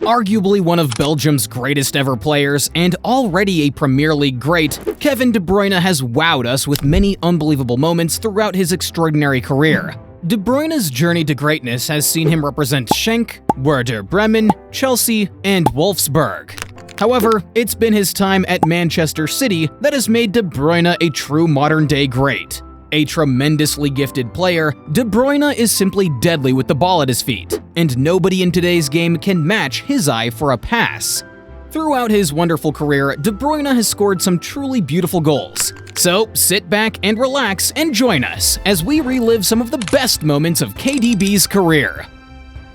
Arguably one of Belgium's greatest ever players and already a Premier League great, Kevin De Bruyne has wowed us with many unbelievable moments throughout his extraordinary career. De Bruyne's journey to greatness has seen him represent Schenk, Werder Bremen, Chelsea, and Wolfsburg. However, it's been his time at Manchester City that has made De Bruyne a true modern-day great. A tremendously gifted player, De Bruyne is simply deadly with the ball at his feet, and nobody in today's game can match his eye for a pass. Throughout his wonderful career, De Bruyne has scored some truly beautiful goals. So sit back and relax and join us as we relive some of the best moments of KDB's career.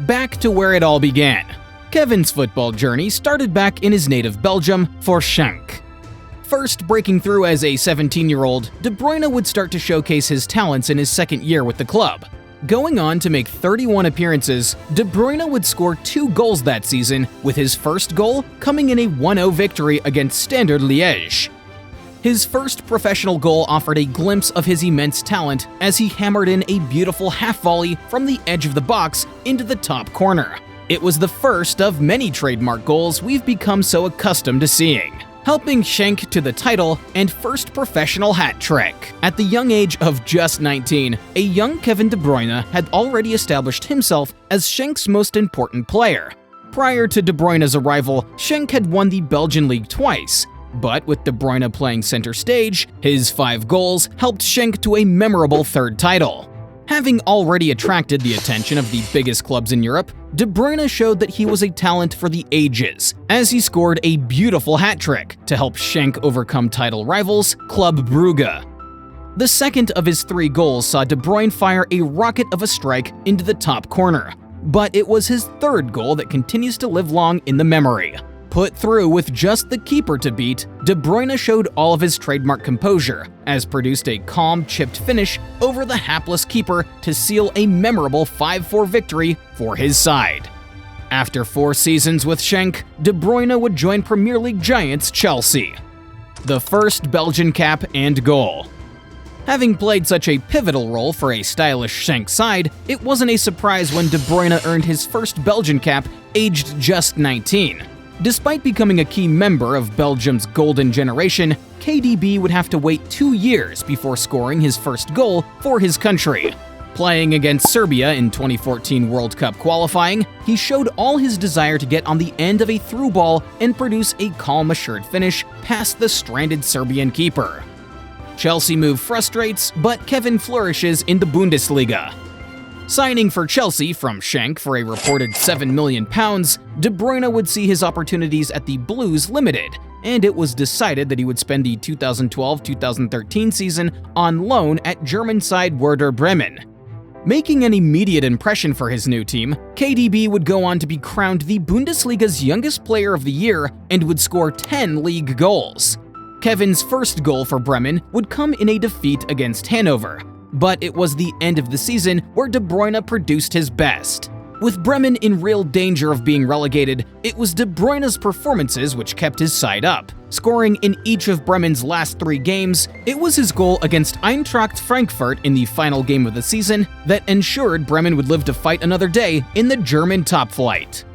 Back to where it all began. Kevin's football journey started back in his native Belgium for Schenk. First breaking through as a 17-year-old, De Bruyne would start to showcase his talents in his second year with the club. Going on to make 31 appearances, De Bruyne would score 2 goals that season, with his first goal coming in a 1-0 victory against Standard Liège. His first professional goal offered a glimpse of his immense talent as he hammered in a beautiful half volley from the edge of the box into the top corner. It was the first of many trademark goals we've become so accustomed to seeing, helping Schenk to the title and first professional hat trick. At the young age of just 19, a young Kevin De Bruyne had already established himself as Schenk's most important player. Prior to De Bruyne's arrival, Schenk had won the Belgian League twice, but with De Bruyne playing center stage, his 5 goals helped Schenk to a memorable third title. Having already attracted the attention of the biggest clubs in Europe, De Bruyne showed that he was a talent for the ages, as he scored a beautiful hat trick to help Schenk overcome title rivals Club Brugge. The second of his 3 goals saw De Bruyne fire a rocket of a strike into the top corner, but it was his third goal that continues to live long in the memory. Put through with just the keeper to beat, De Bruyne showed all of his trademark composure, as produced a calm, chipped finish over the hapless keeper to seal a memorable 5-4 victory for his side. After 4 seasons with Schenk, De Bruyne would join Premier League giants Chelsea. The first Belgian cap and goal. Having played such a pivotal role for a stylish Schenk side, it wasn't a surprise when De Bruyne earned his first Belgian cap aged just 19. Despite becoming a key member of Belgium's golden generation, KDB would have to wait 2 years before scoring his first goal for his country. Playing against Serbia in 2014 World Cup qualifying, he showed all his desire to get on the end of a through ball and produce a calm, assured finish past the stranded Serbian keeper. Chelsea move frustrates, but Kevin flourishes in the Bundesliga. Signing for Chelsea from Schenk for a reported £7 million, De Bruyne would see his opportunities at the Blues limited, and it was decided that he would spend the 2012-2013 season on loan at German side Werder Bremen. Making an immediate impression for his new team, KDB would go on to be crowned the Bundesliga's youngest player of the year and would score 10 league goals. Kevin's first goal for Bremen would come in a defeat against Hanover, but it was the end of the season where De Bruyne produced his best. With Bremen in real danger of being relegated, it was De Bruyne's performances which kept his side up. Scoring in each of Bremen's last 3 games, it was his goal against Eintracht Frankfurt in the final game of the season that ensured Bremen would live to fight another day in the German top flight.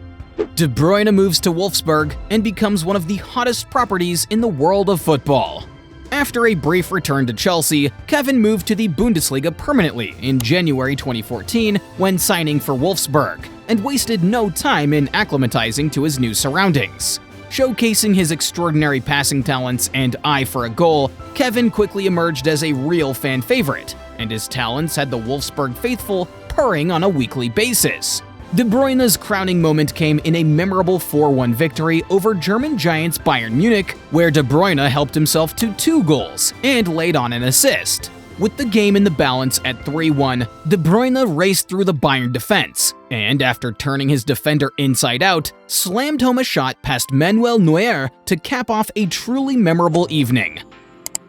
De Bruyne moves to Wolfsburg and becomes one of the hottest properties in the world of football. After a brief return to Chelsea, Kevin moved to the Bundesliga permanently in January 2014 when signing for Wolfsburg, and wasted no time in acclimatizing to his new surroundings. Showcasing his extraordinary passing talents and eye for a goal, Kevin quickly emerged as a real fan favorite, and his talents had the Wolfsburg faithful purring on a weekly basis. De Bruyne's crowning moment came in a memorable 4-1 victory over German giants Bayern Munich, where De Bruyne helped himself to 2 goals and laid on an assist. With the game in the balance at 3-1, De Bruyne raced through the Bayern defense, and after turning his defender inside out, slammed home a shot past Manuel Neuer to cap off a truly memorable evening.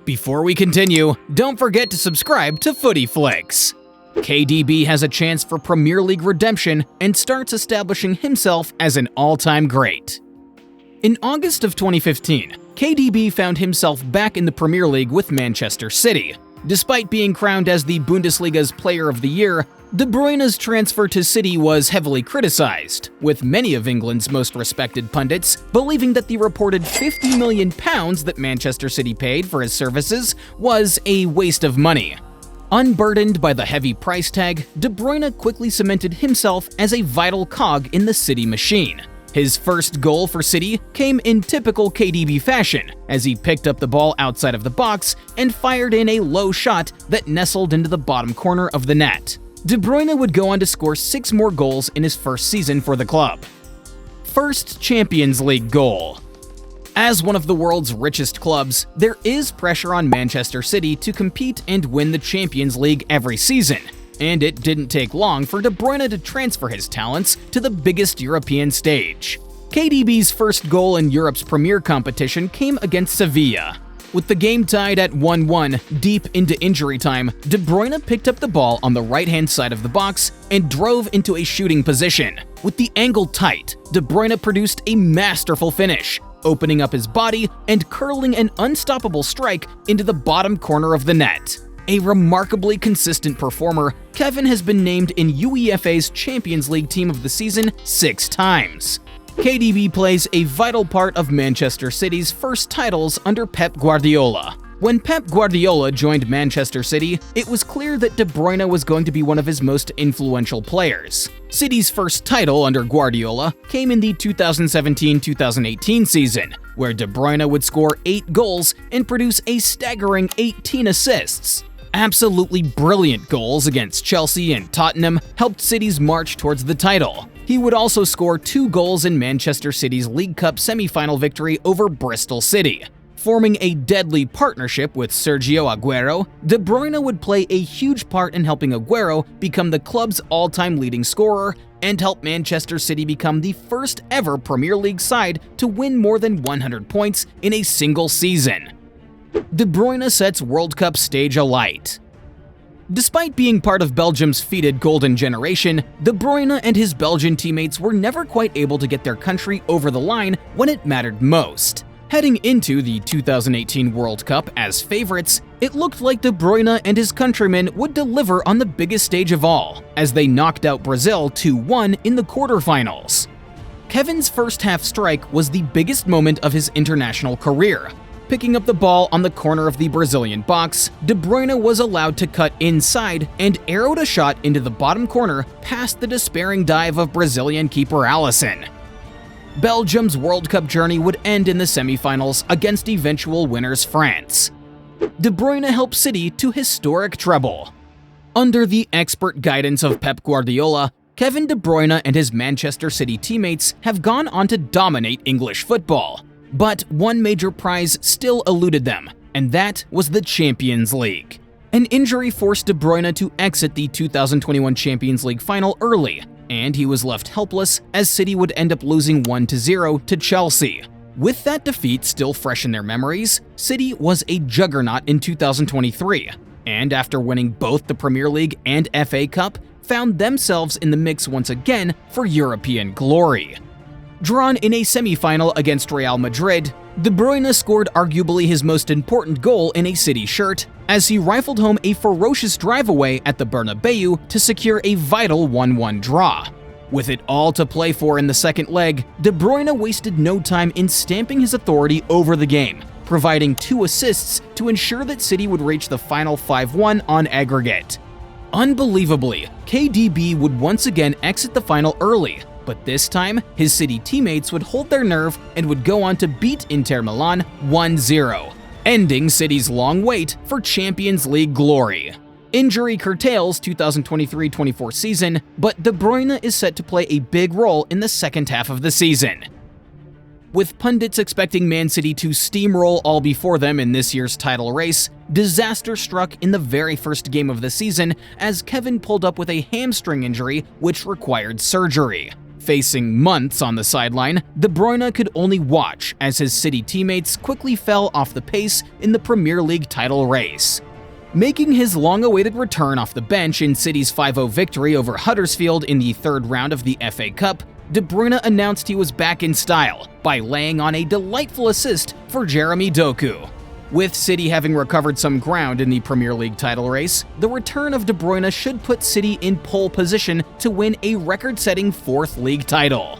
Before we continue, don't forget to subscribe to Footy Flicks. KDB has a chance for Premier League redemption and starts establishing himself as an all-time great. In August of 2015, KDB found himself back in the Premier League with Manchester City. Despite being crowned as the Bundesliga's Player of the Year, De Bruyne's transfer to City was heavily criticized, with many of England's most respected pundits believing that the reported £50 million that Manchester City paid for his services was a waste of money. Unburdened by the heavy price tag, De Bruyne quickly cemented himself as a vital cog in the City machine. His first goal for City came in typical KDB fashion, as he picked up the ball outside of the box and fired in a low shot that nestled into the bottom corner of the net. De Bruyne would go on to score 6 more goals in his first season for the club. First Champions League goal. As one of the world's richest clubs, there is pressure on Manchester City to compete and win the Champions League every season, and it didn't take long for De Bruyne to transfer his talents to the biggest European stage. KDB's first goal in Europe's premier competition came against Sevilla. With the game tied at 1-1 deep into injury time, De Bruyne picked up the ball on the right-hand side of the box and drove into a shooting position. With the angle tight, De Bruyne produced a masterful finish, opening up his body and curling an unstoppable strike into the bottom corner of the net. A remarkably consistent performer, Kevin has been named in UEFA's Champions League Team of the Season 6 times. KDB plays a vital part of Manchester City's first titles under Pep Guardiola. When Pep Guardiola joined Manchester City, it was clear that De Bruyne was going to be one of his most influential players. City's first title under Guardiola came in the 2017-2018 season, where De Bruyne would score 8 goals and produce a staggering 18 assists. Absolutely brilliant goals against Chelsea and Tottenham helped City's march towards the title. He would also score 2 goals in Manchester City's League Cup semi-final victory over Bristol City. Forming a deadly partnership with Sergio Aguero, De Bruyne would play a huge part in helping Aguero become the club's all-time leading scorer and help Manchester City become the first ever Premier League side to win more than 100 points in a single season. De Bruyne sets World Cup stage alight. Despite being part of Belgium's feted golden generation, De Bruyne and his Belgian teammates were never quite able to get their country over the line when it mattered most. Heading into the 2018 World Cup as favorites, it looked like De Bruyne and his countrymen would deliver on the biggest stage of all, as they knocked out Brazil 2-1 in the quarterfinals. Kevin's first half strike was the biggest moment of his international career. Picking up the ball on the corner of the Brazilian box, De Bruyne was allowed to cut inside and arrowed a shot into the bottom corner past the despairing dive of Brazilian keeper Alisson. Belgium's World Cup journey would end in the semi-finals against eventual winners France. De Bruyne helped City to historic treble. Under the expert guidance of Pep Guardiola, Kevin De Bruyne and his Manchester City teammates have gone on to dominate English football. But one major prize still eluded them, and that was the Champions League. An injury forced De Bruyne to exit the 2021 Champions League final early, and he was left helpless as City would end up losing 1-0 to Chelsea. With that defeat still fresh in their memories, City was a juggernaut in 2023, and after winning both the Premier League and FA Cup, found themselves in the mix once again for European glory. Drawn in a semi-final against Real Madrid, De Bruyne scored arguably his most important goal in a City shirt as he rifled home a ferocious drive-away at the Bernabeu to secure a vital 1-1 draw. With it all to play for in the second leg, De Bruyne wasted no time in stamping his authority over the game, providing 2 assists to ensure that City would reach the final 5-1 on aggregate. Unbelievably, KDB would once again exit the final early, but this time, his City teammates would hold their nerve and would go on to beat Inter Milan 1-0, ending City's long wait for Champions League glory. Injury curtails 2023-24 season, but De Bruyne is set to play a big role in the second half of the season. With pundits expecting Man City to steamroll all before them in this year's title race, disaster struck in the very first game of the season as Kevin pulled up with a hamstring injury which required surgery. Facing months on the sideline, De Bruyne could only watch as his City teammates quickly fell off the pace in the Premier League title race. Making his long-awaited return off the bench in City's 5-0 victory over Huddersfield in the third round of the FA Cup, De Bruyne announced he was back in style by laying on a delightful assist for Jeremy Doku. With City having recovered some ground in the Premier League title race, the return of De Bruyne should put City in pole position to win a record-setting 4th league title.